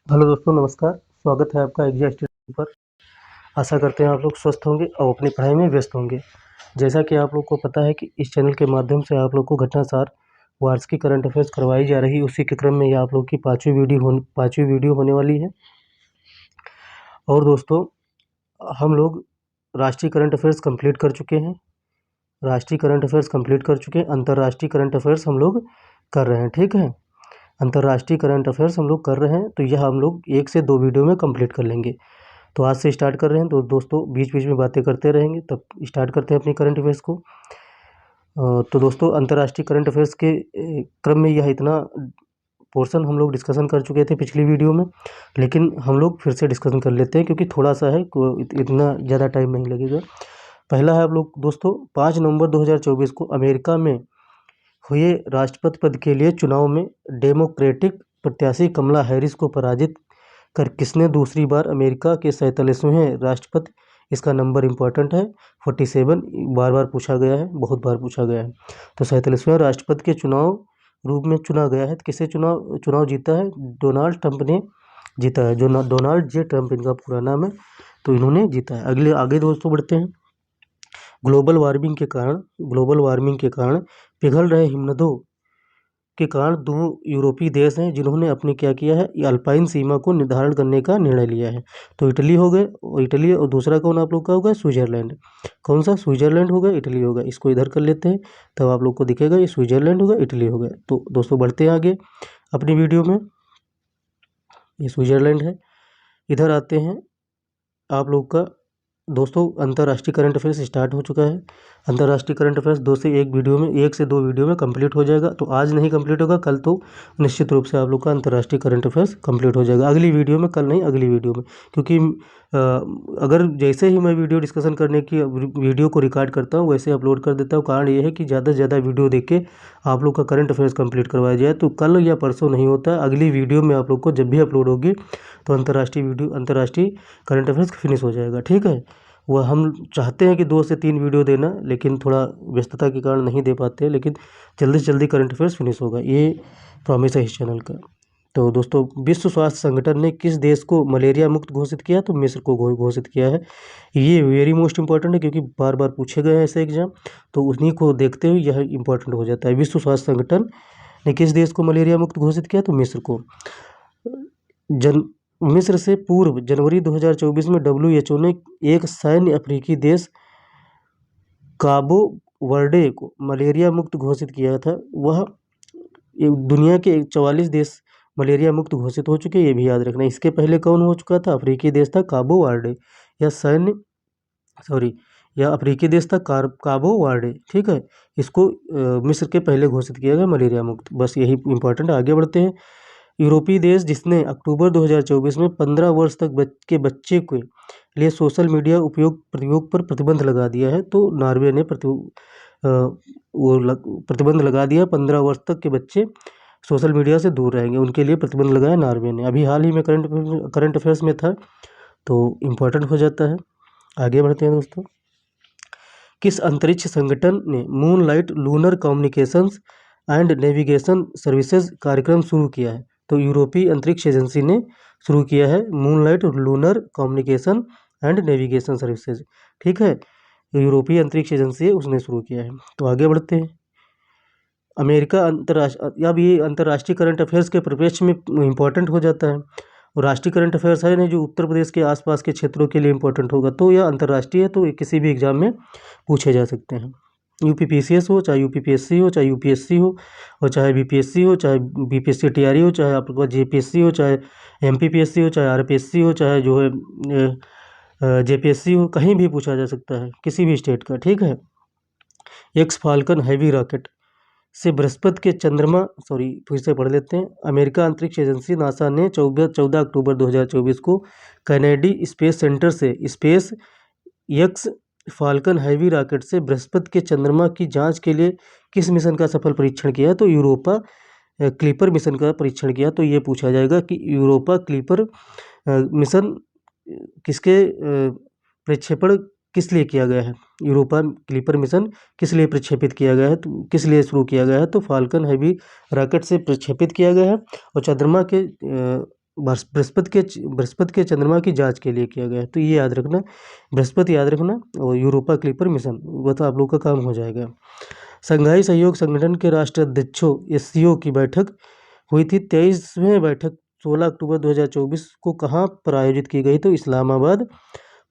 Hello दोस्तों, नमस्कार। स्वागत है आपका एग्जाम स्टडी पर। आशा करते हैं आप लोग स्वस्थ होंगे और अपनी पढ़ाई में व्यस्त होंगे। जैसा कि आप लोग को पता है कि इस चैनल के माध्यम से आप लोग को घटनासार वार्षिक करंट अफेयर्स करवाई जा रही है। उसी के क्रम में ये आप लोग की पाँचवीं वीडियो होने वाली है। और दोस्तों, हम लोग राष्ट्रीय करंट अफेयर्स कंप्लीट कर चुके हैं। अंतर्राष्ट्रीय करंट अफेयर्स हम लोग कर रहे हैं। ठीक है, अंतर्राष्ट्रीय करंट अफेयर्स हम लोग कर रहे हैं, तो यह हम लोग 1 से 2 वीडियो में कंप्लीट कर लेंगे। तो आज से स्टार्ट कर रहे हैं। तो दोस्तों, बीच बीच में बातें करते रहेंगे। तब स्टार्ट करते हैं अपनी करंट अफेयर्स को। तो दोस्तों, अंतर्राष्ट्रीय करंट अफेयर्स के क्रम में यह इतना पोर्शन हम लोग डिस्कशन कर चुके थे पिछली वीडियो में, लेकिन हम लोग फिर से डिस्कशन कर लेते हैं क्योंकि थोड़ा सा है, इतना ज़्यादा टाइम नहीं लगेगा। पहला है आप लोग दोस्तों, 5 नवंबर 2024 को अमेरिका में हुए राष्ट्रपति पद के लिए चुनाव में डेमोक्रेटिक प्रत्याशी कमला हैरिस को पराजित कर किसने दूसरी बार अमेरिका के 47वें राष्ट्रपति, इसका नंबर इम्पोर्टेंट है 47, बार बार पूछा गया है, बहुत बार पूछा गया है। तो 47वें राष्ट्रपति के चुनाव रूप में चुना गया है। तो किसे चुनाव जीता है? डोनाल्ड ट्रंप ने जीता है। जो डोनाल्ड जे ट्रंप इनका पूरा नाम है, तो इन्होंने जीता है। आगे दोस्तों बढ़ते हैं। ग्लोबल वार्मिंग के कारण पिघल रहे हिमनदों के कारण 2 यूरोपीय देश हैं जिन्होंने अपने क्या किया है, अल्पाइन सीमा को निर्धारण करने का निर्णय लिया है। तो इटली हो गए, इटली, और दूसरा कौन आप लोग का होगा? स्विट्जरलैंड। कौन सा? स्विट्जरलैंड होगा, इटली होगा। इसको इधर कर लेते हैं, तब आप लोग को दिखेगा ये स्विट्जरलैंड होगा, इटली होगा। तो दोस्तों बढ़ते हैं आगे अपनी वीडियो में। ये स्विट्जरलैंड है। इधर आते हैं आप लोग का दोस्तों, अंतर्राष्ट्रीय करंट अफेयर्स स्टार्ट हो चुका है। अंतर्राष्ट्रीय करंट अफेयर्स 1 से 2 वीडियो में कंप्लीट हो जाएगा। तो आज नहीं कंप्लीट होगा, कल तो निश्चित रूप से आप लोग का अंतर्राष्ट्रीय करंट अफेयर्स कंप्लीट हो जाएगा। अगली वीडियो में, कल नहीं, अगली वीडियो में। क्योंकि अगर जैसे ही मैं वीडियो डिस्कशन करने की वीडियो को रिकॉर्ड करता हूँ वैसे अपलोड कर देता हूँ। कारण ये है कि ज़्यादा से ज़्यादा वीडियो देख के आप लोग का करंट अफेयर्स कंप्लीट करवाया जाए। तो कल या परसों नहीं होता है, अगली वीडियो में आप लोग को जब भी अपलोड होगी तो अंतर्राष्ट्रीय करंट अफेयर्स फिनिश हो जाएगा। ठीक है, वह हम चाहते हैं कि 2 से 3 वीडियो देना, लेकिन थोड़ा व्यस्तता के कारण नहीं दे पाते हैं, लेकिन जल्दी से जल्दी करंट अफेयर्स फिनिश होगा, ये प्रॉमिस है इस चैनल का। तो दोस्तों, विश्व स्वास्थ्य संगठन ने किस देश को मलेरिया मुक्त घोषित किया? तो मिस्र को घोषित किया है। ये वेरी मोस्ट इंपॉर्टेंट है क्योंकि बार बार पूछे गए हैं ऐसे एग्जाम, तो उन्हीं को देखते हुए यह इंपॉर्टेंट हो जाता है। विश्व स्वास्थ्य संगठन ने किस देश को मलेरिया मुक्त घोषित किया? तो मिस्र को। मिस्र से पूर्व जनवरी 2024 में WHO ने एक सैन्य अफ्रीकी देश काबो वर्डे को मलेरिया मुक्त घोषित किया था। वह दुनिया के 44 देश मलेरिया मुक्त घोषित हो चुके, ये भी याद रखना। इसके पहले कौन हो चुका था? अफ्रीकी देश था काबो वर्डे, या अफ्रीकी देश था काबो वर्डे। ठीक है, इसको मिस्र के पहले घोषित किया गया मलेरिया मुक्त। बस यही इंपॉर्टेंट है। आगे बढ़ते हैं। यूरोपीय देश जिसने अक्टूबर 2024 में 15 वर्ष तक के बच्चे के लिए सोशल मीडिया प्रयोग पर प्रतिबंध लगा दिया है, तो नॉर्वे ने प्रतिबंध लगा दिया। 15 वर्ष तक के बच्चे सोशल मीडिया से दूर रहेंगे, उनके लिए प्रतिबंध लगाया नॉर्वे ने। अभी हाल ही में करंट अफेयर्स में था, तो इम्पोर्टेंट हो जाता है। आगे बढ़ते हैं दोस्तों। किस अंतरिक्ष संगठन ने moonlight lunar communications and navigation services कार्यक्रम शुरू किया है? तो यूरोपीय अंतरिक्ष एजेंसी ने शुरू किया है moonlight lunar communication and navigation services. ठीक है, यूरोपीय अंतरिक्ष एजेंसी है, उसने शुरू किया है। तो आगे बढ़ते हैं। अब ये अंतर्राष्ट्रीय करंट अफेयर्स के परिप्रेक्ष्य में इम्पोर्टेंट हो जाता है। और राष्ट्रीय करंट अफेयर्स है ना, जो उत्तर प्रदेश के आसपास के क्षेत्रों के लिए इम्पोर्टेंट होगा, तो यह अंतर्राष्ट्रीय है, तो ये किसी भी एग्जाम में पूछे जा सकते हैं। यूपीपीसीएस हो, चाहे यूपीपीएससी हो, चाहे यूपीएससी हो, और चाहे बीपीएससी हो, चाहे बीपीएससी टीआरई हो, चाहे आपके पास जेपीएससी हो, चाहे एमपीपीएससी हो, चाहे आरपीएससी हो, चाहे जो है जेपीएससी हो, कहीं भी पूछा जा सकता है, किसी भी स्टेट का। ठीक है। एक्स फाल्कन हैवी रॉकेट से बृहस्पति के चंद्रमा फिर से पढ़ लेते हैं। अमेरिका अंतरिक्ष एजेंसी नासा ने 14 अक्टूबर 2024 को कैनेडी स्पेस सेंटर से space x falcon heavy rocket से बृहस्पति के चंद्रमा की जांच के लिए किस मिशन का सफल परीक्षण किया? तो यूरोपा क्लिपर मिशन का परीक्षण किया। तो ये पूछा जाएगा कि यूरोपा क्लिपर मिशन किसके प्रक्षेपण किस लिए किया गया है? यूरोपा क्लिपर मिशन किस लिए प्रक्षेपित किया गया है, तो किस लिए शुरू किया गया है? तो फाल्कन हैवी रॉकेट से प्रक्षेपित किया गया है और चंद्रमा के बृहस्पति के चंद्रमा की जांच के लिए किया गया है। तो ये याद रखना, बृहस्पति याद रखना और यूरोपा क्लिपर मिशन, वो तो आप लोग का काम हो जाएगा। संघाई सहयोग संगठन के राष्ट्राध्यक्षों एससीओ की बैठक हुई थी। 23वें बैठक 16 अक्टूबर 2024 को कहाँ पर आयोजित की गई? तो इस्लामाबाद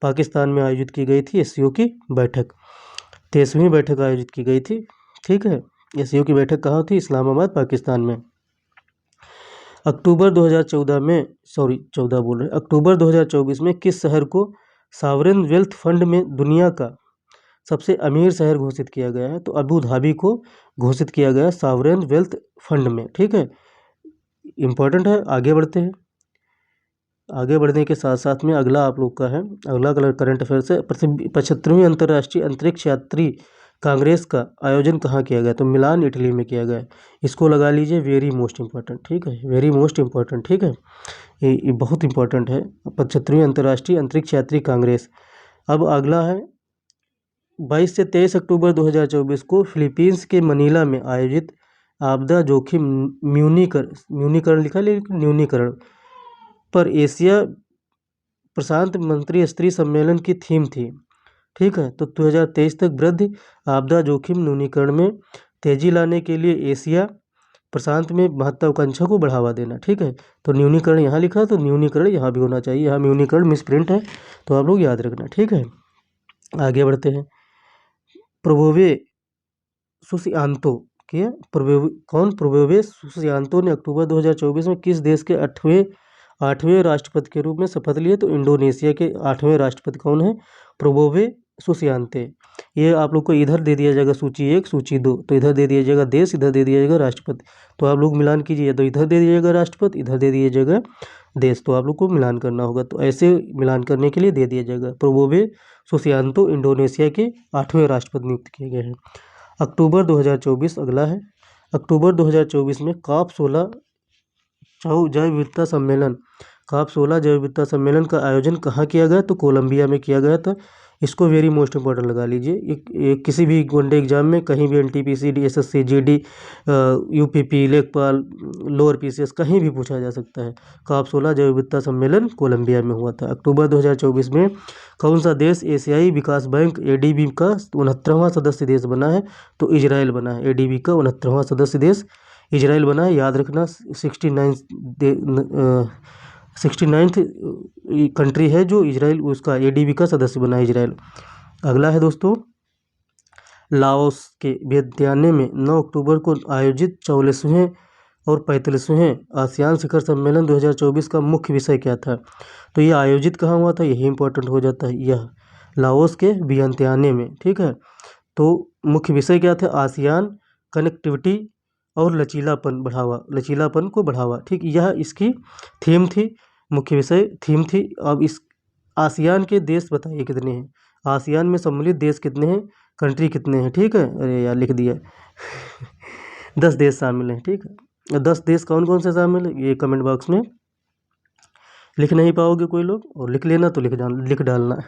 पाकिस्तान में आयोजित की गई थी एससीओ की बैठक। 23वीं बैठक आयोजित की गई थी। ठीक है, एससीओ की बैठक कहाँ थी? इस्लामाबाद पाकिस्तान में। अक्टूबर 2014 में, सॉरी 14 बोल रहे, अक्टूबर 2024 में किस शहर को सॉवरेन वेल्थ फंड में दुनिया का सबसे अमीर शहर घोषित किया गया है? तो अबू धाबी को घोषित किया गया सॉवरेन वेल्थ फंड में। ठीक है, इंपॉर्टेंट है। आगे बढ़ते हैं। आगे बढ़ने के साथ साथ में अगला आप लोग का है, अगला करंट अफेयर्स है। 75वीं अंतर्राष्ट्रीय अंतरिक्ष यात्री कांग्रेस का आयोजन कहाँ किया गया? तो मिलान इटली में किया गया। इसको लगा लीजिए वेरी मोस्ट इम्पॉर्टेंट। ठीक है, वेरी मोस्ट इम्पॉर्टेंट। ठीक है, ये बहुत इंपॉर्टेंट है। 75वीं अंतर्राष्ट्रीय अंतरिक्ष यात्री कांग्रेस। अब अगला है 22 से 23 अक्टूबर 2024 को फिलीपींस के मनीला में आयोजित आपदा जोखिम न्यूनीकरण लिखा, लेकिन न्यूनीकरण पर एशिया प्रशांत मंत्री स्तरीय सम्मेलन की थीम थी। ठीक है, तो 2023 तक वृद्धि आपदा जोखिम न्यूनीकरण में तेजी लाने के लिए एशिया प्रशांत में महत्वाकांक्षा को बढ़ावा देना। ठीक है, तो न्यूनीकरण यहाँ लिखा, तो न्यूनीकरण यहाँ भी होना चाहिए। यहाँ न्यूनीकरण मिसप्रिंट है, तो आप लोग याद रखना। ठीक है, आगे बढ़ते हैं। प्रोबोवे सुसियांतो प्रोबोवे सुसियांतो ने अक्टूबर 2024 में किस देश के आठवें राष्ट्रपति के रूप में शपथ लिए? तो इंडोनेशिया के 8वें राष्ट्रपति कौन है? प्रोबोवे सुसियांते। ये आप लोग को इधर दे दिया जाएगा सूची 1 सूची 2, तो इधर दे दिया जाएगा देश, इधर दे दिया जाएगा राष्ट्रपति। तो आप लोग मिलान कीजिए, तो इधर दे दिया जाएगा राष्ट्रपति, इधर दे दिया जाएगा देश, तो आप लोग को मिलान करना होगा। तो ऐसे मिलान करने के लिए दे दिया जाएगा। प्रोबोवे सुसियांतो इंडोनेशिया के 8वें राष्ट्रपति नियुक्त किए गए हैं। अक्टूबर 2024 अगला है। अक्टूबर 2024 में COP 16 जैव विविधता सम्मेलन जैव विविधता सम्मेलन का आयोजन कहाँ किया गया? तो कोलंबिया में किया गया था। इसको वेरी मोस्ट इंपॉर्टेंट लगा लीजिए। एक किसी भी वनडे एग्जाम में कहीं भी NTPC DSSC GD UPP लेखपाल लोअर PCS कहीं भी पूछा जा सकता है। COP 16 जैव विविधता सम्मेलन कोलंबिया में हुआ था। अक्टूबर 2024 में कौन सा देश एशियाई विकास बैंक ADB का 69वां सदस्य देश बना है? तो इजराइल बना है। ADB का 69वां सदस्य देश इजराइल बना है। याद रखना 69th कंट्री है जो इजराइल उसका ADB का सदस्य बना है इजराइल। अगला है दोस्तों, लाओस के वियतनाम में 9 अक्टूबर को आयोजित 44वें और 45वें आसियान शिखर सम्मेलन 2024 का मुख्य विषय क्या था? तो ये आयोजित कहाँ हुआ था? यही इंपॉर्टेंट हो जाता है, यह लाओस के वियतनाम में। ठीक है, तो मुख्य विषय क्या था? आसियान कनेक्टिविटी और लचीलापन को बढ़ावा। ठीक, यह इसकी थीम थी, मुख्य विषय थीम थी। अब इस आसियान के देश बताइए कितने हैं? आसियान में सम्मिलित देश कितने हैं? कंट्री कितने हैं? ठीक है, अरे यार लिख दिया 10 देश शामिल हैं। ठीक है, 10 देश कौन कौन से शामिल है ये कमेंट बॉक्स में लिख नहीं पाओगे कोई लोग, और लिख लेना तो लिख डालना।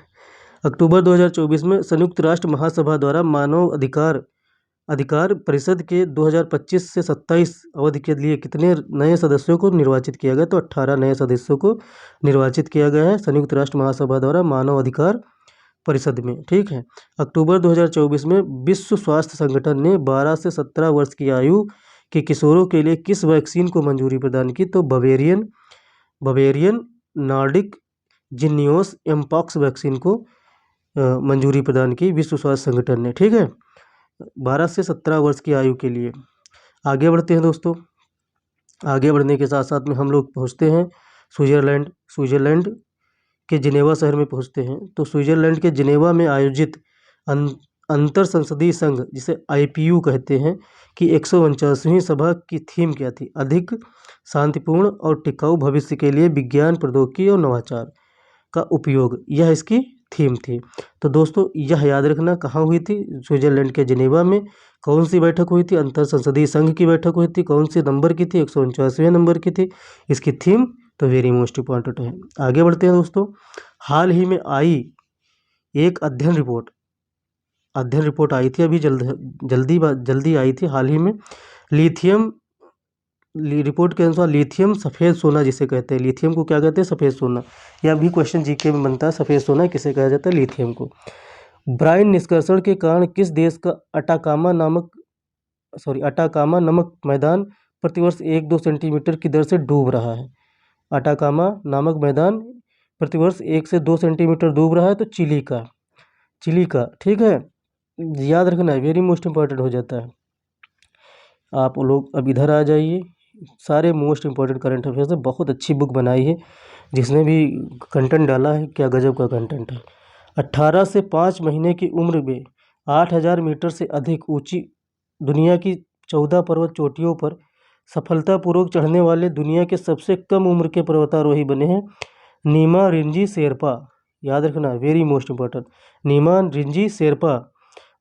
अक्टूबर 2024 में संयुक्त राष्ट्र महासभा द्वारा मानव अधिकार परिषद के 2025 से 27 अवधि के लिए कितने नए सदस्यों को निर्वाचित किया गया? तो 18 नए सदस्यों को निर्वाचित किया गया है संयुक्त राष्ट्र महासभा द्वारा मानव अधिकार परिषद में। ठीक है, अक्टूबर 2024 में विश्व स्वास्थ्य संगठन ने 12 से 17 वर्ष की आयु के किशोरों के लिए किस वैक्सीन को मंजूरी प्रदान की? तो बवेरियन नॉर्डिक जिनियोस एमपॉक्स वैक्सीन को मंजूरी प्रदान की विश्व स्वास्थ्य संगठन ने। ठीक है, 12 से 17 वर्ष की आयु के लिए। आगे बढ़ते हैं दोस्तों। आगे बढ़ने के साथ साथ में हम लोग पहुँचते हैं स्विट्ज़रलैंड के जिनेवा शहर में पहुँचते हैं। तो स्विट्ज़रलैंड के जिनेवा में आयोजित अंतर संसदीय संघ जिसे IPU कहते हैं कि 149वीं सभा की थीम क्या थी? अधिक शांतिपूर्ण और टिकाऊ भविष्य के लिए विज्ञान प्रौद्योगिकी और नवाचार का उपयोग, यह इसकी थीम थी। तो दोस्तों यह याद रखना कहाँ हुई थी? स्विट्ज़रलैंड के जिनेवा में। कौन सी बैठक हुई थी? अंतर संसदीय संघ की बैठक हुई थी। कौन से नंबर की थी? 149वें नंबर की थी इसकी थीम। तो वेरी मोस्ट इम्पॉर्टेंट है। आगे बढ़ते हैं दोस्तों। हाल ही में आई एक अध्ययन रिपोर्ट आई थी, अभी जल्दी आई थी हाल ही में। लिथियम रिपोर्ट के अनुसार लिथियम सफ़ेद सोना जिसे कहते हैं, लिथियम को क्या कहते हैं? सफ़ेद सोना। यह भी क्वेश्चन जीके में बनता है, सफ़ेद सोना किसे कहा जाता है? लिथियम को। ब्राइन निष्कर्षण के कारण किस देश का अटाकामा नमक मैदान प्रतिवर्ष 1-2 सेंटीमीटर की दर से डूब रहा है? अटाकामा नामक मैदान प्रतिवर्ष 1 से 2 सेंटीमीटर डूब रहा है, तो चिली का, ठीक है, याद रखना है, वेरी मोस्ट इम्पॉर्टेंट हो जाता है। आप लोग अब इधर आ जाइए, सारे मोस्ट इम्पॉर्टेंट करंट अफेयर्स है, बहुत अच्छी बुक बनाई है, जिसने भी कंटेंट डाला है क्या गजब का कंटेंट है। 18 से 5 महीने की उम्र में 8000 मीटर से अधिक ऊंची दुनिया की 14 पर्वत चोटियों पर सफलतापूर्वक चढ़ने वाले दुनिया के सबसे कम उम्र के पर्वतारोही बने हैं नीमा रिंजी शेरपा। याद रखना, वेरी मोस्ट इम्पोर्टेंट, नीमा रिंजी शेरपा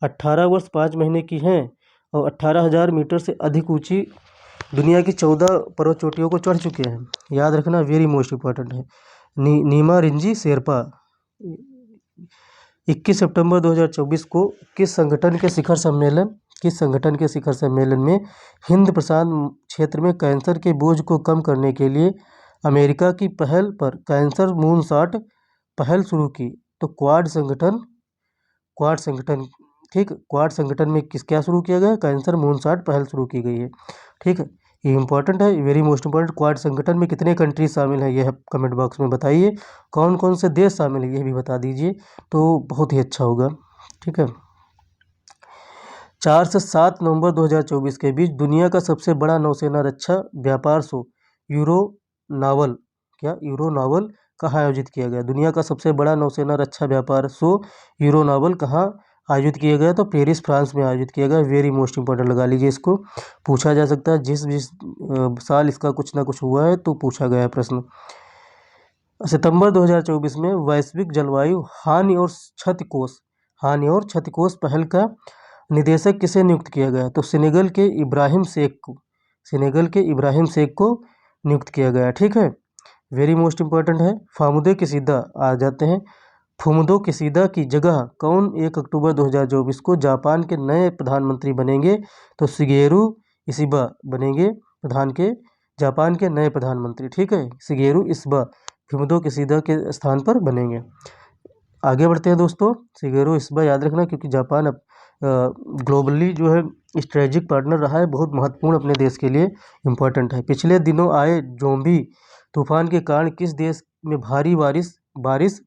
18 वर्ष 5 महीने की हैं और 18,000 मीटर से अधिक ऊंची दुनिया की 14 पर्वत चोटियों को चढ़ चुके हैं। याद रखना, वेरी मोस्ट इम्पोर्टेंट है। नीमा रिंजी शेरपा 21 सितंबर 2024 को किस संगठन के शिखर सम्मेलन में हिंद प्रशांत क्षेत्र में कैंसर के बोझ को कम करने के लिए अमेरिका की पहल पर कैंसर मूनशॉट पहल शुरू की? तो क्वाड संगठन, ठीक, क्वाड संगठन में क्या शुरू किया गया? कैंसर मूनशॉट पहल शुरू की गई है, ठीक है, ये इंपॉर्टेंट है, वेरी मोस्ट इंपॉर्टेंट। क्वाड संगठन में कितने कंट्रीज शामिल है, यह कमेंट बॉक्स में बताइए। कौन कौन से देश शामिल है, यह भी बता दीजिए, तो बहुत ही अच्छा होगा, ठीक है। 4 से 7 नवंबर 2024 के बीच दुनिया का सबसे बड़ा नौसेना रक्षा व्यापार शो यूरो नावल कहाँ आयोजित किया गया? दुनिया का सबसे बड़ा नौसेना रक्षा व्यापार शो यूरो नावल कहाँ आयोजित किया गया? तो पेरिस, फ्रांस में आयोजित किया गया। वेरी मोस्ट इंपॉर्टेंट लगा लीजिए इसको, पूछा जा सकता है, जिस साल इसका कुछ ना कुछ हुआ है तो पूछा गया है प्रश्न। सितंबर 2024 में वैश्विक जलवायु हानि और क्षतिकोष पहल का निदेशक किसे नियुक्त किया गया? तो सेनेगल के इब्राहिम शेख को नियुक्त किया गया, ठीक है, वेरी मोस्ट इम्पोर्टेंट है। फामुदे किसीदा आ जाते हैं, फुमदो किसीदा की जगह कौन 1 अक्टूबर 2024 को जापान के नए प्रधानमंत्री बनेंगे? तो शिगेरू इशिबा बनेंगे जापान के नए प्रधानमंत्री, ठीक है, शिगेरू इशिबा फुमदो किसीदा के स्थान पर बनेंगे। आगे बढ़ते हैं दोस्तों, शिगेरू इशिबा याद रखना, क्योंकि जापान अब ग्लोबली जो है स्ट्रेटेजिक पार्टनर रहा है, बहुत महत्वपूर्ण अपने देश के लिए इम्पोर्टेंट है। पिछले दिनों आए जोम्बी तूफान के कारण किस देश में भारी बारिश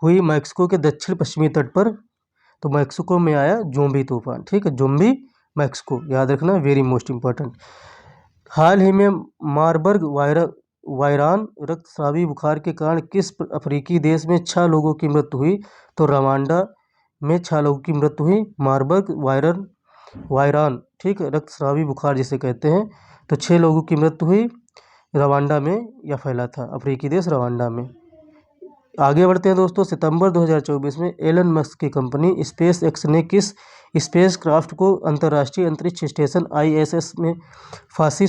हुई मैक्सिको के दक्षिण पश्चिमी तट पर? तो मैक्सिको में आया जोम्बी तूफान, ठीक है, जोम्बी मैक्सिको, याद रखना, वेरी मोस्ट इम्पोर्टेंट। हाल ही में मारबर्ग वायरान रक्तस्रावी बुखार के कारण किस अफ्रीकी देश में 6 लोगों की मृत्यु हुई? तो रवांडा में 6 लोगों की मृत्यु हुई, मारबर्ग वायरान, ठीक, रक्तस्रावी बुखार जिसे कहते हैं, तो 6 लोगों की मृत्यु हुई, रवांडा में यह फैला था, अफ्रीकी देश रवांडा में। आगे बढ़ते हैं दोस्तों, सितंबर 2024 में एलन मस्क की कंपनी स्पेस एक्स ने किस स्पेस क्राफ्ट को अंतर्राष्ट्रीय अंतरिक्ष स्टेशन ISS में फंसी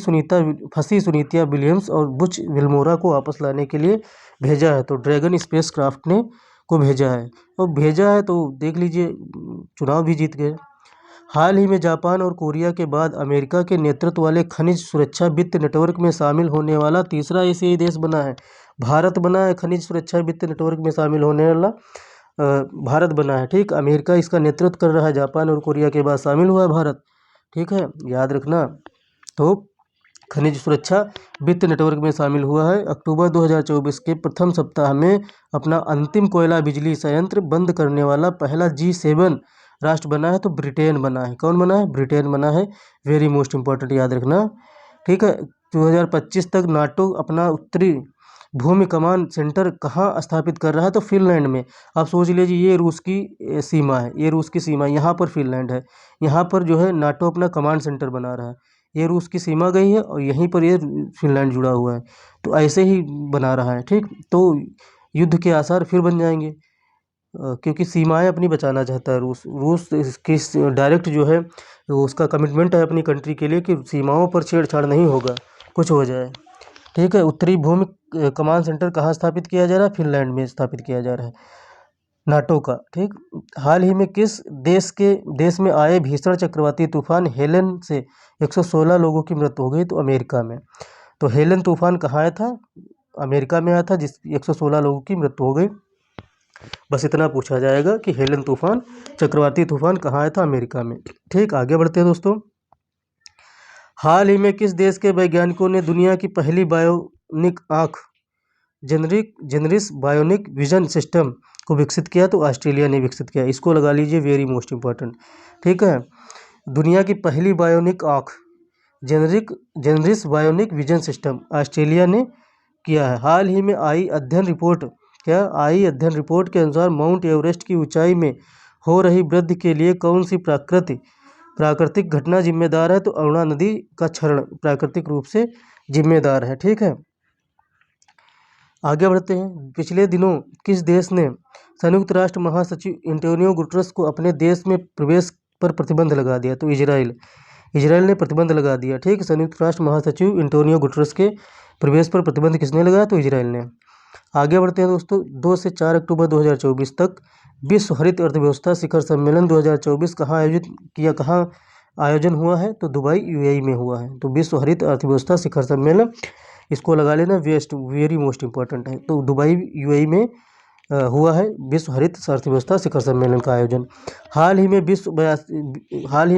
सुनीता विलियम्स और बुच विल्मोरा को वापस लाने के लिए भेजा है? तो ड्रैगन स्पेस क्राफ्ट ने को भेजा है, तो देख लीजिए, चुनाव भी जीत गए। हाल ही में जापान और कोरिया के बाद अमेरिका के नेतृत्व वाले खनिज सुरक्षा वित्त नेटवर्क में शामिल होने वाला तीसरा एशियाई देश बना है। भारत बना है, खनिज सुरक्षा वित्त नेटवर्क में शामिल होने वाला भारत बना है, ठीक, अमेरिका इसका नेतृत्व कर रहा है, जापान और कोरिया के बाद शामिल हुआ है भारत, ठीक है, याद रखना। तो खनिज सुरक्षा वित्त नेटवर्क में शामिल हुआ है। अक्टूबर 2024 के प्रथम सप्ताह में अपना अंतिम कोयला बिजली संयंत्र बंद करने वाला पहला G7 राष्ट्र बना है, तो ब्रिटेन बना है। कौन बना है? ब्रिटेन बना है, वेरी मोस्ट इंपॉर्टेंट, याद रखना, ठीक है। 2025 तक नाटो अपना उत्तरी भूमि कमान सेंटर कहाँ स्थापित कर रहा है? तो फिनलैंड में। आप सोच लीजिए, ये रूस की सीमा है, यहाँ पर फिनलैंड है, यहाँ पर जो है नाटो अपना कमांड सेंटर बना रहा है, ये रूस की सीमा गई है और यहीं पर ये फिनलैंड जुड़ा हुआ है, तो ऐसे ही बना रहा है, ठीक, तो युद्ध के आसार फिर बन जाएंगे, क्योंकि सीमाएं अपनी बचाना चाहता है रूस इसकी डायरेक्ट जो है उसका कमिटमेंट है अपनी कंट्री के लिए कि सीमाओं पर छेड़छाड़ नहीं होगा, कुछ हो जाए, ठीक है। उत्तरी भूमि कमांड सेंटर कहाँ स्थापित किया जा रहा है? फिनलैंड में स्थापित किया जा रहा है। नाटो का, ठीक। हाल ही में किस देश में आए भीषण चक्रवाती तूफान हेलन से 116 लोगों की मृत्यु हो गई? तो अमेरिका में। तो हेलन तूफान कहाँ आया था? अमेरिका में आया था, जिस 116 लोगों की मृत्यु हो गई। बस इतना पूछा जाएगा कि हेलन तूफान, चक्रवाती तूफान कहाँ आया था? अमेरिका में। ठीक, आगे बढ़ते हैं दोस्तों। हाल ही में किस देश के वैज्ञानिकों ने दुनिया की पहली बायोनिक आँख जेनरिस बायोनिक विजन सिस्टम को विकसित किया? तो ऑस्ट्रेलिया ने विकसित किया। इसको लगा लीजिए वेरी मोस्ट इंपॉर्टेंट। ठीक है, दुनिया की पहली बायोनिक आँख जेनरिस बायोनिक विजन सिस्टम ऑस्ट्रेलिया ने किया है। हाल ही में आई अध्ययन रिपोर्ट के अनुसार माउंट एवरेस्ट की ऊंचाई में हो रही वृद्धि के लिए कौन सी प्राकृतिक घटना जिम्मेदार है? तो अरुणा नदी का क्षरण प्राकृतिक रूप से जिम्मेदार है। ठीक है, आगे बढ़ते हैं। पिछले दिनों किस देश ने संयुक्त राष्ट्र महासचिव एंटोनियो गुटरस को अपने देश में प्रवेश पर प्रतिबंध लगा दिया? तो इजराइल ने प्रतिबंध लगा दिया। ठीक, संयुक्त राष्ट्र महासचिव एंटोनियो गुटरस के प्रवेश पर प्रतिबंध किसने लगाया? तो इजराइल ने। आगे बढ़ते हैं दोस्तों। 2 से 4 अक्टूबर 2024 तक विश्व हरित अर्थव्यवस्था शिखर सम्मेलन 2024 कहाँ आयोजन हुआ है? तो दुबई यूएई में हुआ है। तो विश्व हरित अर्थव्यवस्था शिखर सम्मेलन, इसको लगा लेना, वेरी मोस्ट इंपॉर्टेंट है। तो दुबई यूएई में हुआ है विश्व हरित अर्थव्यवस्था शिखर सम्मेलन का आयोजन। हाल ही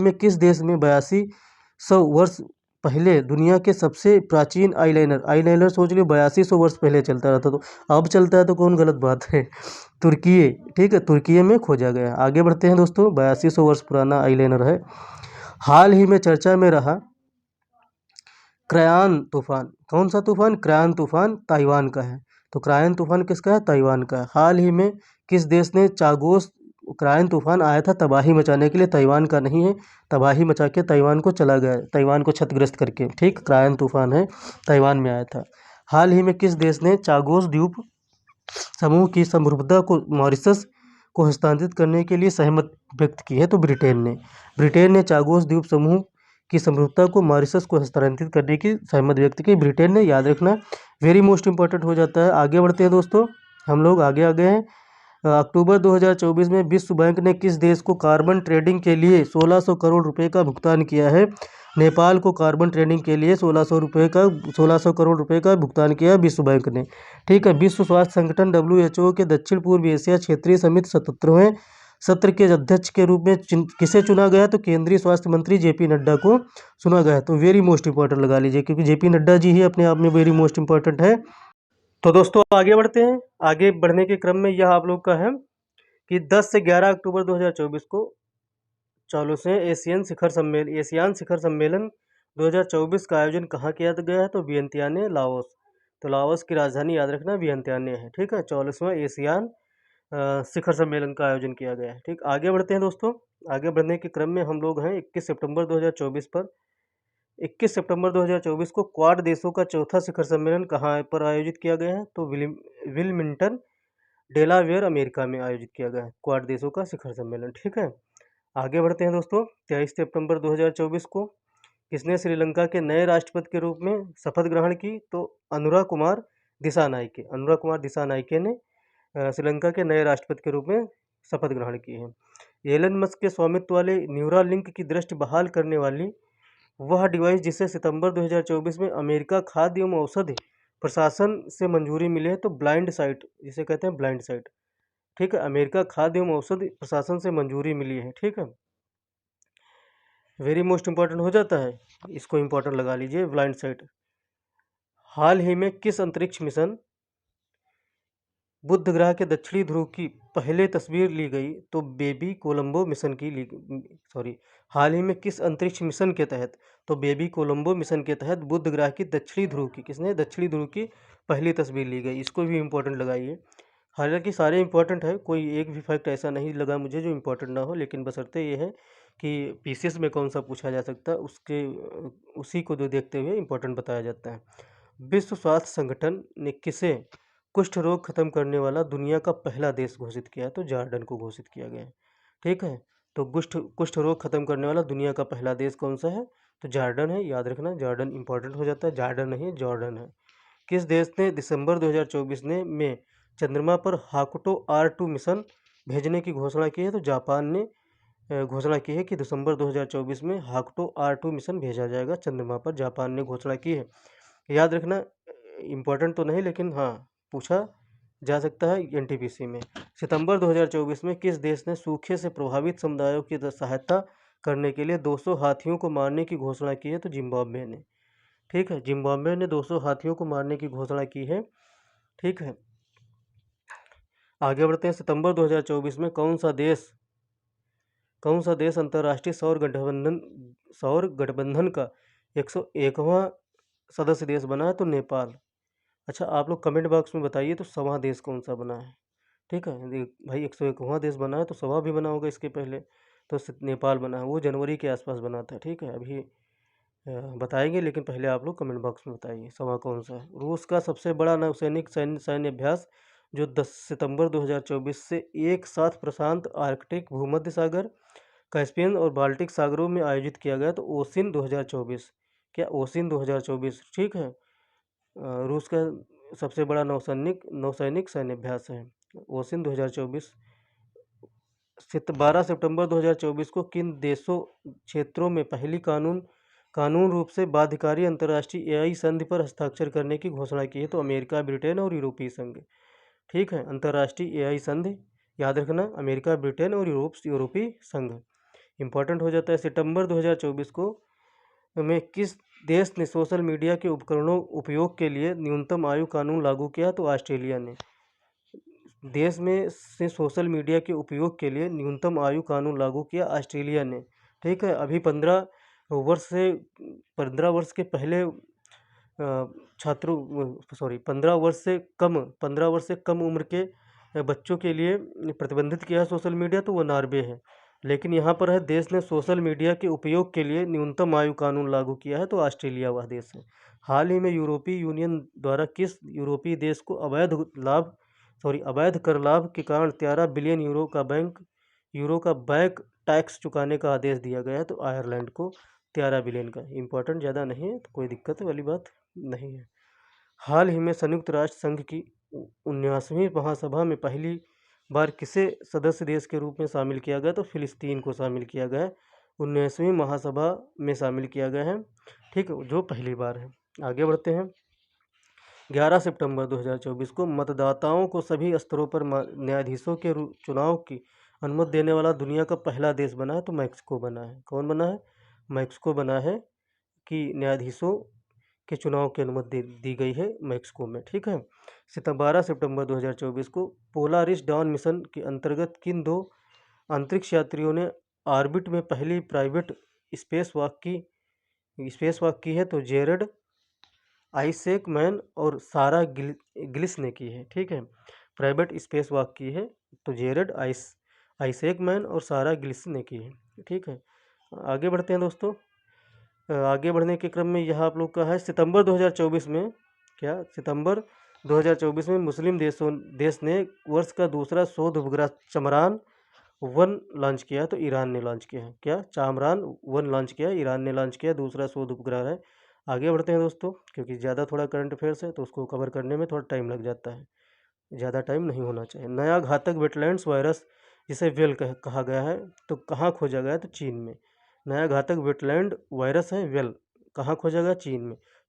में किस देश में 8200 वर्ष पहले दुनिया के सबसे प्राचीन आईलाइनर सोच लियो, 8200 वर्ष पहले चलता रहता, तो अब चलता है तो कौन गलत बात है? तुर्की। ठीक है, तुर्की में खोजा गया। आगे बढ़ते हैं दोस्तों। 8200 वर्ष पुराना आईलाइनर है। हाल ही में चर्चा में रहा क्रायन तूफान, कौन सा तूफान? क्रायन तूफान ताइवान का है। तो क्रायन तूफान किसका है? ताइवान का है। हाल ही में किस देश ने चागोस क्रायन तूफान आया था तबाही मचाने के लिए, ताइवान का नहीं है, तबाही मचा के ताइवान को चला गया, ताइवान को क्षतिग्रस्त करके। ठीक, क्रायन तूफान है, ताइवान में आया था। हाल ही में किस देश ने चागोस द्वीप समूह की संप्रभुता को मॉरिशस को हस्तांतरित करने के लिए सहमति व्यक्त की है? तो ब्रिटेन ने चागोस द्वीप समूह की संप्रभुता को मॉरिशस को हस्तांतरित करने की सहमति व्यक्त की, ब्रिटेन ने। याद रखना, वेरी मोस्ट इंपॉर्टेंट हो जाता है। आगे बढ़ते हैं दोस्तों, हम लोग आगे आ गए हैं। अक्टूबर 2024 में विश्व बैंक ने किस देश को कार्बन ट्रेडिंग के लिए 1600 करोड़ रुपए का भुगतान किया है? नेपाल को कार्बन ट्रेडिंग के लिए 1600 करोड़ रुपए का भुगतान किया विश्व बैंक ने। ठीक है, विश्व स्वास्थ्य संगठन WHO के दक्षिण पूर्व एशिया क्षेत्रीय समिति 77वें सत्र के अध्यक्ष के रूप में किसे चुना गया? तो केंद्रीय स्वास्थ्य मंत्री JP नड्डा को चुना गया। तो वेरी मोस्ट इंपॉर्टेंट लगा लीजिए, क्योंकि JP नड्डा जी ही अपने आप में वेरी मोस्ट इंपॉर्टेंट है। तो दोस्तों आगे बढ़ते हैं। आगे बढ़ने के क्रम में यह आप लोग का है कि 10 से 11 अक्टूबर 2024 को 44वें एशियान शिखर सम्मेलन 2024 का आयोजन कहाँ किया गया है? तो वियंतियाने, लाओस। तो लाओस की राजधानी याद रखना वियंतियाने है। ठीक है, 44वां एशियान शिखर सम्मेलन का आयोजन किया गया है। ठीक, आगे बढ़ते हैं दोस्तों। आगे बढ़ने के क्रम में हम लोग हैं 21 सितंबर 2024 पर। 21 सितंबर 2024 को क्वाड देशों का चौथा शिखर सम्मेलन कहाँ पर आयोजित किया गया है? तो विलमिंगटन, डेलावेयर, अमेरिका में आयोजित किया गया है क्वाड देशों का शिखर सम्मेलन। ठीक है, आगे बढ़ते हैं दोस्तों। 23 सितंबर 2024 को किसने श्रीलंका के नए राष्ट्रपति के रूप में शपथ ग्रहण की? तो अनुरा कुमार दिसानायके ने श्रीलंका के नए राष्ट्रपति के रूप में शपथ ग्रहण की है। एलन मस्क के स्वामित्व वाले न्यूरालिंक की दृष्टि बहाल करने वाली वह डिवाइस जिसे सितंबर 2024 में अमेरिका खाद्य एवं औषधि प्रशासन से मंजूरी मिली है, तो ब्लाइंड साइट जिसे कहते हैं ब्लाइंड साइट। ठीक है, अमेरिका खाद्य एवं औषधि प्रशासन से मंजूरी मिली है। ठीक है, वेरी मोस्ट इंपॉर्टेंट हो जाता है, इसको इंपॉर्टेंट लगा लीजिए, ब्लाइंड साइट। हाल ही में किस अंतरिक्ष मिशन बुध ग्रह के दक्षिणी ध्रुव की पहले तस्वीर ली गई? तो बेबी कोलंबो मिशन हाल ही में किस अंतरिक्ष मिशन के तहत? तो बेबी कोलंबो मिशन के तहत बुध ग्रह की दक्षिणी ध्रुव की पहली तस्वीर ली गई। इसको भी इंपॉर्टेंट लगाइए। हालांकि सारे इंपॉर्टेंट है, कोई एक भी फैक्ट ऐसा नहीं लगा मुझे जो इंपॉर्टेंट ना हो, लेकिन बशर्ते ये है कि पीसीएस में कौन सा पूछा जा सकता है उसी को जो देखते हुए इंपॉर्टेंट बताया जाता है। विश्व स्वास्थ्य संगठन ने किसे कुष्ठ रोग खत्म करने वाला दुनिया का पहला देश घोषित किया? तो जॉर्डन को घोषित किया गया है। ठीक है, तो कुष्ठ रोग खत्म करने वाला दुनिया का पहला देश कौन सा है? तो जॉर्डन है। याद रखना, जॉर्डन इंपॉर्टेंट हो जाता है, जॉर्डन नहीं जॉर्डन है। किस देश ने दिसंबर 2024 में चंद्रमा पर हाकुटो R2 मिशन भेजने की घोषणा की है, तो जापान ने घोषणा की है कि दिसंबर 2024 में हाक्टो R2 मिशन भेजा जाएगा चंद्रमा पर, जापान ने घोषणा की है। याद रखना, इम्पोर्टेंट तो नहीं लेकिन हाँ पूछा जा सकता है एनटीपीसी में। सितंबर 2024 में किस देश ने सूखे से प्रभावित समुदायों की सहायता करने के लिए 200 हाथियों को मारने की घोषणा की है? तो जिम्बाब्वे ने। ठीक है, जिम्बाब्वे ने 200 हाथियों को मारने की घोषणा की है। ठीक है, आगे बढ़ते हैं। सितंबर 2024 में कौन सा देश अंतर्राष्ट्रीय सौर गठबंधन का 101वां सदस्य देश बना है? तो नेपाल। अच्छा, आप लोग कमेंट बॉक्स में बताइए तो 100वां देश कौन सा बना है? ठीक है, यदि भाई 101वां देश बना है तो 100वां भी बना होगा इसके पहले, तो नेपाल बना है, वो जनवरी के आसपास बना था। ठीक है, अभी बताएंगे, लेकिन पहले आप लोग कमेंट बॉक्स में बताइए 100वां कौन सा है। रूस का सबसे बड़ा नौसैनिक सैन्य अभ्यास जो 10 सितंबर 2024 से एक साथ प्रशांत, आर्कटिक, भूमध्य सागर, कैस्पियन और बाल्टिक सागरों में आयोजित किया गया, तो ओसिन 2024। क्या ओसिन 2024? ठीक है, रूस का सबसे बड़ा नौसैनिक सैन्य अभ्यास है ओसिन 2024। 12 सितंबर 2024 को किन देशों क्षेत्रों में पहली कानून रूप से बाध्यकारी अंतर्राष्ट्रीय एआई संधि पर हस्ताक्षर करने की घोषणा की है? तो अमेरिका, ब्रिटेन और यूरोपीय संघ। ठीक है, अंतर्राष्ट्रीय एआई संधि, याद रखना, अमेरिका, ब्रिटेन और यूरोपीय संघ इंपॉर्टेंट हो जाता है। सितंबर 2024 को में किस देश ने सोशल मीडिया के उपकरणों उपयोग के लिए न्यूनतम आयु कानून लागू किया? तो ऑस्ट्रेलिया ने। देश में से सोशल मीडिया के उपयोग के लिए न्यूनतम आयु कानून लागू किया ऑस्ट्रेलिया ने। ठीक है, अभी 15 वर्ष के पहले छात्रों 15 वर्ष से कम उम्र के बच्चों के लिए प्रतिबंधित किया है सोशल मीडिया, तो वो नॉर्वे है। लेकिन यहाँ पर है देश ने सोशल मीडिया के उपयोग के लिए न्यूनतम आयु कानून लागू किया है, तो ऑस्ट्रेलिया वह देश है। हाल ही में यूरोपीय यूनियन द्वारा किस यूरोपीय देश को अवैध कर लाभ के कारण 13 बिलियन यूरो का बैंक टैक्स चुकाने का आदेश दिया गया है? तो आयरलैंड को 13 बिलियन का। इंपॉर्टेंट ज़्यादा नहीं है, तो कोई दिक्कत वाली बात नहीं है। हाल ही में संयुक्त राष्ट्र संघ की 19वीं महासभा में पहली बार किसे सदस्य देश के रूप में शामिल किया गया? तो फिलिस्तीन को शामिल किया गया है, 19वीं महासभा में शामिल किया गया है। ठीक है, जो पहली बार है। आगे बढ़ते हैं। 11 सितंबर 2024 को मतदाताओं को सभी स्तरों पर न्यायाधीशों के चुनाव की अनुमति देने वाला दुनिया का पहला देश बना है? तो मैक्सिको बना है। कौन बना है? मैक्सिको बना है कि न्यायाधीशों के चुनाव की अनुमति दी गई है मैक्सिको में। ठीक है, 12 सितंबर 2024 को पोलारिस डॉन मिशन के अंतर्गत किन 2 अंतरिक्ष यात्रियों ने ऑर्बिट में पहली प्राइवेट स्पेस वॉक की है? तो जेरड आइसेकमैन और सारा गिलिस ने की है। ठीक है, प्राइवेट स्पेस वॉक की है, तो जेरड आइसेकमैन और सारा गिलिस ने की है। ठीक है, आगे बढ़ते हैं दोस्तों। आगे बढ़ने के क्रम में यह आप लोग का है सितंबर 2024 में, सितंबर 2024 में मुस्लिम देश ने वर्ष का दूसरा शोध उपग्रह चमरान 1 लॉन्च किया है? तो ईरान ने लॉन्च किया है। क्या? चामरान 1 लॉन्च किया है, ईरान ने लॉन्च किया, दूसरा शोध उपग्रह है। आगे बढ़ते हैं दोस्तों, क्योंकि ज़्यादा थोड़ा करंट अफेयर्स है तो उसको कवर करने में थोड़ा टाइम लग जाता है, ज़्यादा टाइम नहीं होना चाहिए। नया घातक वेटलैंड्स वायरस जिसे वेल कहा गया है, तो कहाँ खोजा गया है? तो चीन में। नया घातक वेटलैंड वायरस है वेल, कहाँ खोजा गया?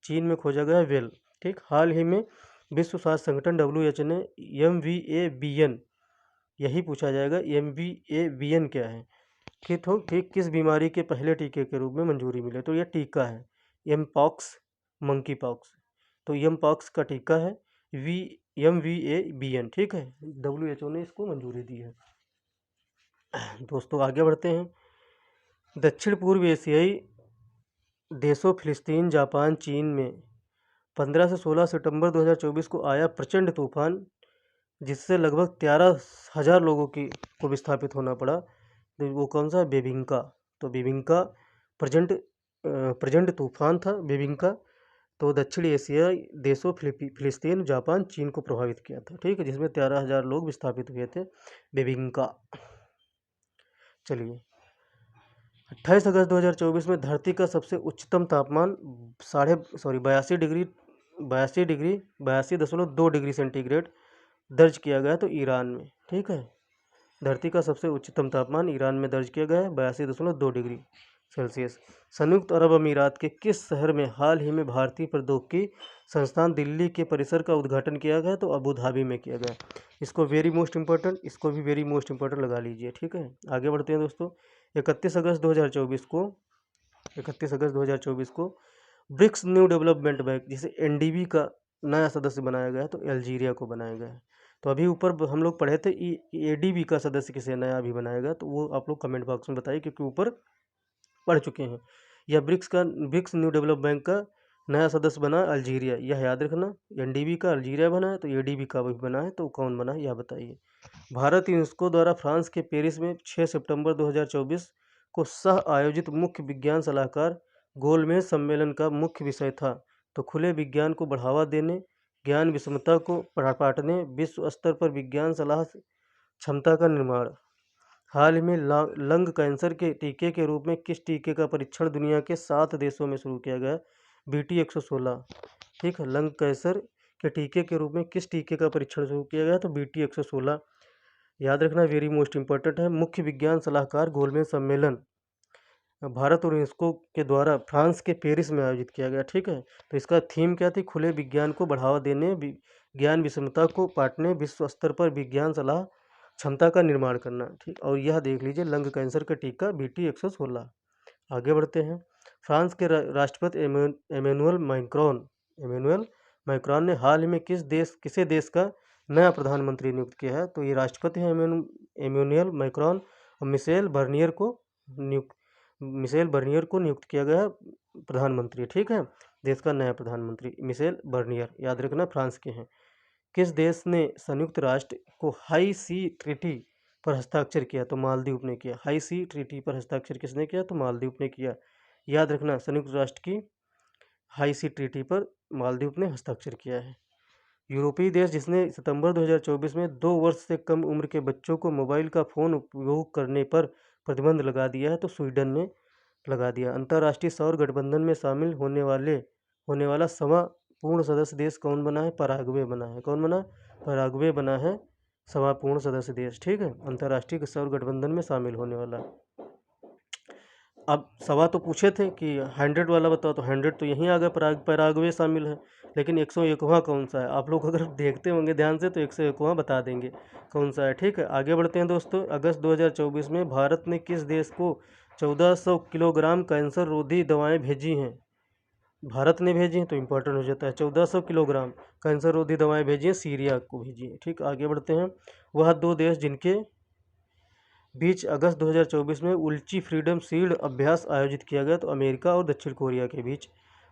चीन में खोजा गया वेल। ठीक, हाल ही में विश्व स्वास्थ्य संगठन WHO ने MVABN, यही पूछा जाएगा, MVABN क्या है? ठीक, किस बीमारी के पहले टीके के रूप में मंजूरी मिले? तो यह टीका है एमपॉक्स, मंकी पॉक्स, तो एमपॉक्स का टीका है MVABN। ठीक है, WHO ने इसको मंजूरी दी है। दोस्तों आगे बढ़ते हैं। दक्षिण पूर्व एशियाई देशों फिलिस्तीन, जापान, चीन में 15 से 16 सितंबर 2024 को आया प्रचंड तूफान, जिससे लगभग 13,000 लोगों को विस्थापित होना पड़ा, तो वो कौन सा? बेबिंका। तो बेबिंका प्रचंड तूफान था बेबिंका, तो दक्षिण एशिया देशों फिलिस्तीन, जापान, चीन को प्रभावित किया था। ठीक है, जिसमें 13,000 लोग विस्थापित हुए थे बेबिंका। चलिए, 28 अगस्त 2024 में धरती का सबसे उच्चतम तापमान 82.2 डिग्री सेंटीग्रेड दर्ज किया गया, तो ईरान में। ठीक है, धरती का सबसे उच्चतम तापमान ईरान में दर्ज किया गया है 82.2 डिग्री सेल्सियस। संयुक्त अरब अमीरात के किस शहर में हाल ही में भारतीय प्रौद्योगिकी संस्थान दिल्ली के परिसर का उद्घाटन किया गया? तो अबू धाबी में किया गया। इसको वेरी मोस्ट इंपॉर्टेंट, इसको भी वेरी मोस्ट इंपॉर्टेंट लगा लीजिए, ठीक है। आगे बढ़ते हैं दोस्तों। 31 अगस्त 2024 को 31 अगस्त 2024 को ब्रिक्स न्यू डेवलपमेंट बैंक, जिसे एनडीबी का नया सदस्य बनाया गया है, तो अल्जीरिया को बनाया गया है। तो अभी ऊपर हम लोग पढ़े थे एडीबी का सदस्य किसे नया अभी बनाया गया, तो वो आप लोग कमेंट बॉक्स में बताइए, क्योंकि ऊपर पढ़ चुके हैं। या ब्रिक्स न्यू डेवलप बैंक का नया सदस्य बना अल्जीरिया, यह याद रखना। एनडीबी का अल्जीरिया बना है, तो एडीबी का भी बना है, तो कौन बना है यह बताइए। भारत यूनेस्को द्वारा फ्रांस के पेरिस में 6 सितंबर 2024 को सह आयोजित मुख्य विज्ञान सलाहकार गोलमेज सम्मेलन का मुख्य विषय था, तो खुले विज्ञान को बढ़ावा देने, ज्ञान विषमता को बांटने, विश्व स्तर पर विज्ञान सलाह क्षमता का निर्माण। हाल ही में लंग कैंसर के टीके के रूप में किस टीके का परीक्षण दुनिया के 7 देशों में शुरू किया गया? BT116। ठीक है, लंग कैंसर के टीके के रूप में किस टीके का परीक्षण शुरू किया गया? तो BT116 याद रखना, वेरी मोस्ट इंपॉर्टेंट है। मुख्य विज्ञान सलाहकार गोलमेज सम्मेलन भारत और यूनेस्को के द्वारा फ्रांस के पेरिस में आयोजित किया गया, ठीक है। तो इसका थीम क्या थी? खुले विज्ञान को बढ़ावा देने, ज्ञान विषमता को पाटने, विश्व स्तर पर विज्ञान सलाह क्षमता का निर्माण करना, ठीक। और यह देख लीजिए, लंग कैंसर का टीका BT116। आगे बढ़ते हैं। फ्रांस के राष्ट्रपति एमेनुअल मैक्रोन ने हाल ही में किसे देश का नया प्रधानमंत्री नियुक्त किया है? तो ये राष्ट्रपति हैं एमेनुअल मैक्रोन, और मिशेल बर्नियर को नियुक्त किया गया है प्रधानमंत्री, ठीक है। देश का नया प्रधानमंत्री मिशेल बर्नियर, याद रखना, फ्रांस के हैं। किस देश ने संयुक्त राष्ट्र को हाई सी ट्रीटी पर हस्ताक्षर किया? तो मालदीव ने किया। हाई सी ट्रीटी पर हस्ताक्षर किसने किया? तो मालदीव ने किया। याद रखना, संयुक्त राष्ट्र की हाई सी ट्रीटी पर मालदीव ने हस्ताक्षर किया है। यूरोपीय देश जिसने सितंबर 2024 में 2 वर्ष से कम उम्र के बच्चों को मोबाइल का फ़ोन उपयोग करने पर प्रतिबंध लगा दिया है, तो स्वीडन ने लगा दिया। अंतर्राष्ट्रीय सौर गठबंधन में शामिल होने वाला सवा पूर्ण सदस्य देश कौन बना है? पराग्वे बना है। कौन बना? पराग्वे बना है सवा पूर्ण सदस्य देश, ठीक है, अंतर्राष्ट्रीय सौर गठबंधन में शामिल होने वाला। अब सवा तो पूछे थे कि 100 वाला बताओ, तो 100 तो यहीं आ गया, पराग्वे शामिल है। लेकिन 101वां कौन सा है? आप लोग अगर देखते होंगे ध्यान से तो 101वां बता देंगे कौन सा है, ठीक है। आगे बढ़ते हैं दोस्तों। अगस्त 2024 में भारत ने किस देश को 1400 किलोग्राम कैंसर रोधी दवाएं भेजी हैं? भारत ने भेजी हैं, तो इम्पोर्टेंट हो जाता है। 1400 किलोग्राम कैंसर रोधी दवाएं भेजी हैं, सीरिया को भेजी हैं, ठीक। आगे बढ़ते हैं। वह 2 देश जिनके बीच अगस्त 2024 में उल्ची फ्रीडम शील्ड अभ्यास आयोजित किया गया, तो अमेरिका और दक्षिण कोरिया के बीच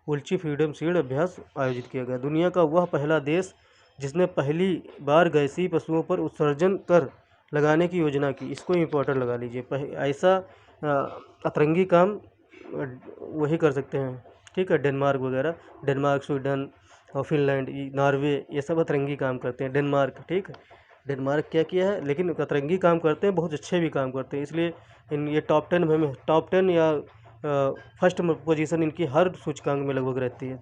उल्ची फ्रीडम शील्ड अभ्यास आयोजित किया गया। दुनिया का वह पहला देश जिसने पहली बार गैसीय पशुओं पर उत्सर्जन कर लगाने की योजना की, इसको इम्पोर्टेंट लगा लीजिए। ऐसा अतरंगी काम वही कर सकते हैं, ठीक है, डेनमार्क वगैरह, डेनमार्क, स्वीडन और फिनलैंड, नॉर्वे, ये सब अतरंगी काम करते हैं। डेनमार्क, ठीक है, डेनमार्क क्या किया है, लेकिन अतरंगी काम करते हैं, बहुत अच्छे भी काम करते हैं, इसलिए ये टॉप 10 या फर्स्ट पोजीशन इनकी हर सूचकांक में लगभग रहती है।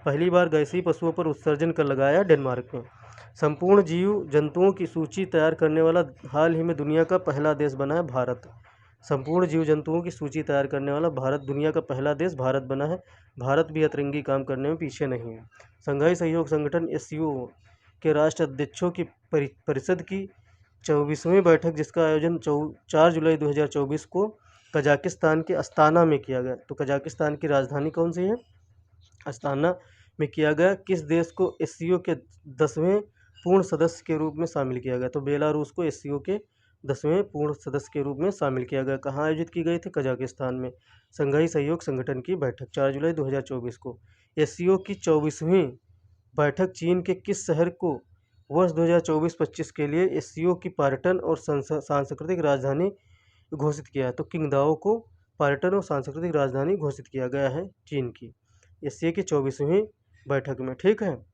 पहली बार गैसीय पशुओं पर उत्सर्जन कर लगाया डेनमार्क में। संपूर्ण जीव जंतुओं की सूची तैयार करने वाला हाल ही में दुनिया का पहला देश बना है भारत। संपूर्ण जीव जंतुओं की सूची तैयार करने वाला भारत, दुनिया का पहला देश भारत बना है। भारत भी अतरंगी काम करने में पीछे नहीं है। संघाई सहयोग संगठन SCO के राष्ट्र अध्यक्षों की परिषद की 24वीं बैठक, जिसका आयोजन 4 जुलाई 2024 को कजाकिस्तान के अस्ताना में किया गया। तो कजाकिस्तान की राजधानी कौन सी है? अस्ताना में किया गया। किस देश को SCO के 10वें पूर्ण सदस्य के रूप में शामिल किया गया? तो बेलारूस को SCO के 10वें पूर्ण सदस्य के रूप में शामिल किया गया। कहाँ आयोजित की गई थी? कजाकिस्तान में। संघाई सहयोग संगठन की बैठक 4 जुलाई 2024 को। SCO की 24वीं बैठक चीन के किस शहर को वर्ष 2024-25 के लिए SCO की पर्यटन और सांस्कृतिक राजधानी घोषित किया है? तो किंगदाओ को पर्यटन और सांस्कृतिक राजधानी घोषित किया गया है चीन की SCO की 24वीं बैठक में, ठीक है।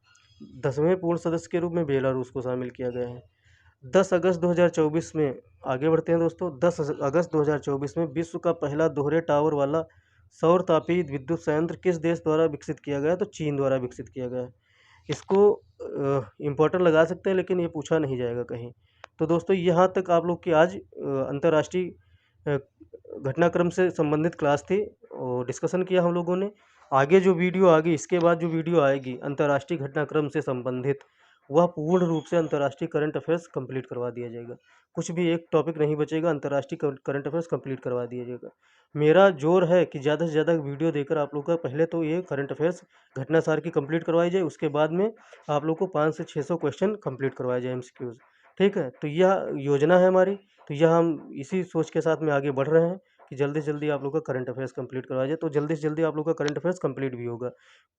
10वें पूर्ण सदस्य के रूप में बेलारूस को शामिल किया गया है। 10 अगस्त 2024 में, आगे बढ़ते हैं दोस्तों। 10 अगस्त 2024 में विश्व का पहला दोहरे टावर वाला सौर तापीय विद्युत संयंत्र किस देश द्वारा विकसित किया गया? तो चीन द्वारा विकसित किया गया है। इसको इम्पोर्टेंट लगा सकते हैं, लेकिन ये पूछा नहीं जाएगा कहीं। तो दोस्तों यहाँ तक आप लोग की आज अंतर्राष्ट्रीय घटनाक्रम से संबंधित क्लास थी और डिस्कशन किया हम लोगों ने। आगे जो वीडियो आएगी, इसके बाद जो वीडियो आएगी अंतर्राष्ट्रीय घटनाक्रम से संबंधित, वह पूर्ण रूप से अंतर्राष्ट्रीय करंट अफेयर्स कंप्लीट करवा दिया जाएगा। कुछ भी एक टॉपिक नहीं बचेगा, अंतर्राष्ट्रीय करंट अफेयर्स कंप्लीट करवा दिया जाएगा। मेरा जोर है कि ज़्यादा से ज़्यादा वीडियो देकर आप लोग का पहले तो ये करंट अफेयर्स घटनासार की कंप्लीट करवाई जाए, उसके बाद में आप लोग को 500 से 600 क्वेश्चन कंप्लीट करवाए जाए एमसीक्यूज़। ठीक है? तो यह योजना है हमारी, तो यह हम इसी सोच के साथ में आगे बढ़ रहे हैं कि जल्दी से जल्दी आप लोग का करंट अफेयर्स कंप्लीट करवाया जाए। तो जल्दी से जल्दी आप लोग का करंट अफेयर्स कंप्लीट भी होगा।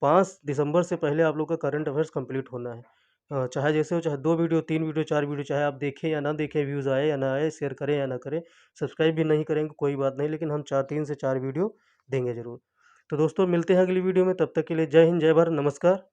5 दिसंबर से पहले आप लोग का करंट अफेयर्स कंप्लीट होना है। चाहे जैसे हो, चाहे 2 वीडियो, 3 वीडियो, 4 वीडियो, चाहे आप देखें या ना देखें, व्यूज़ आए या ना आए, शेयर करें या ना करें, सब्सक्राइब भी नहीं करेंगे कोई बात नहीं, लेकिन हम 3 से 4 वीडियो देंगे ज़रूर। तो दोस्तों मिलते हैं अगली वीडियो में, तब तक के लिए जय हिंद, जय भारत, नमस्कार।